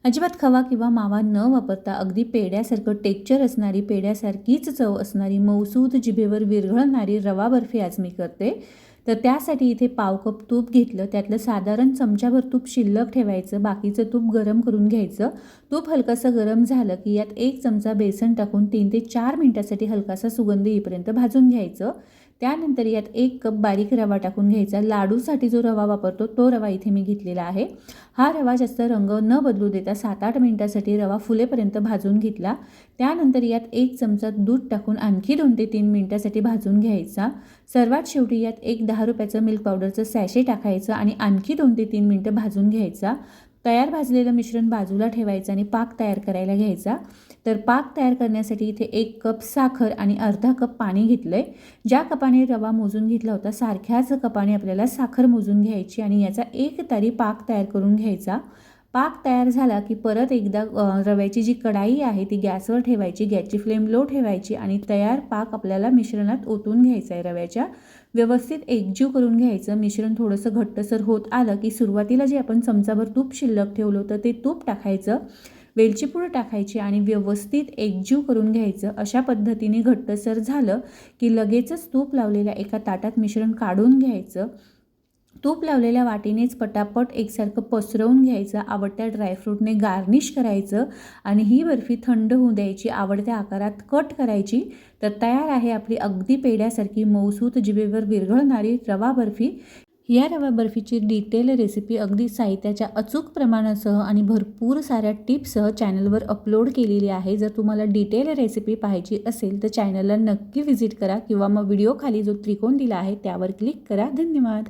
अजिबात खवा किंवा मावा न वापरता अगदी पेढ्यासारखं टेक्स्चर असणारी, पेढ्यासारखीच चव असणारी, मऊसूद जिभेवर विरघळणारी रवा बर्फी आज मी करते. तर त्यासाठी इथे पाव कप तूप घेतलं, त्यातलं साधारण चमचाभर तूप शिल्लक ठेवायचं, बाकीचं तूप गरम करून घ्यायचं. तूप हलकंसं गरम झालं की यात 1 चमचा बेसन टाकून 3 ते 4 मिनिटासाठी हलकासा सुगंध येईपर्यंत भाजून घ्यायचं. त्यानंतर यात 1 कप बारीक रवा टाकून घ्यायचा. लाडूसाठी जो रवा वापरतो तो रवा इथे मी घेतलेला आहे. हा रवा जास्त रंग न बदलू देता 7-8 मिनिटासाठी रवा फुलेपर्यंत भाजून घेतला. त्यानंतर यात 1 चमचा दूध टाकून आणखी 2 ते 3 मिनिटासाठी भाजून घ्यायचा. सर्वात शेवटी यात एक 10 रुपयाचं मिल्क पावडरचं सॅशे टाकायचं आणि आणखी 2 ते 3 मिनिटं भाजून घ्यायचा. तयार भाजलेलं मिश्रण बाजूला ठेवायचं आणि पाक तयार करायला घ्यायचा. तर पाक तयार करण्यासाठी इथे 1 कप साखर आणि अर्धा कप पाणी घेतलं आहे. ज्या कपाने रवा मोजून घेतला होता सारख्याच कपाने आपल्याला साखर मोजून घ्यायची आणि याचा एक तारी पाक तयार करून घ्यायचा. पाक तयार झाला की परत एकदा रव्याची जी कढाई आहे ती गॅसवर ठेवायची, गॅसची फ्लेम लो ठेवायची आणि तयार पाक आपल्याला मिश्रणात ओतून घ्यायचा आहे रव्याच्या. व्यवस्थित एकजीव करून घ्यायचं. मिश्रण थोडंसं घट्टसर होत आलं की सुरुवातीला जे आपण चमचाभर तूप शिल्लक ठेवलं होतं ते तूप टाकायचं, वेलची पूड टाकायची आणि व्यवस्थित एकजीव करून घ्यायचं. अशा पद्धतीने घट्टसर झालं की लगेचच तूप लावलेल्या एका ताटात मिश्रण काढून घ्यायचं. तूप लावलेल्या वाटीनेच पटापट एकसारखं पसरवून घ्यायचं. आवडत्या ड्रायफ्रूटने गार्निश करायचं आणि ही बर्फी थंड होऊ द्यायची. आवडत्या आकारात कट करायची. तर तयार आहे आपली अगदी पेढ्यासारखी मऊसूत जिभेवर विरघळणारी रवा बर्फी. या रवा बर्फीची डिटेल रेसिपी अगदी साहित्याच्या अचूक प्रमाणासह आणि भरपूर साऱ्या टिप्ससह चॅनलवर अपलोड केलेली आहे. जर तुम्हाला डिटेल रेसिपी पाहायची असेल तर चॅनलला नक्की व्हिजिट करा किंवा मग व्हिडिओ खाली जो त्रिकोण दिला आहे त्यावर क्लिक करा. धन्यवाद.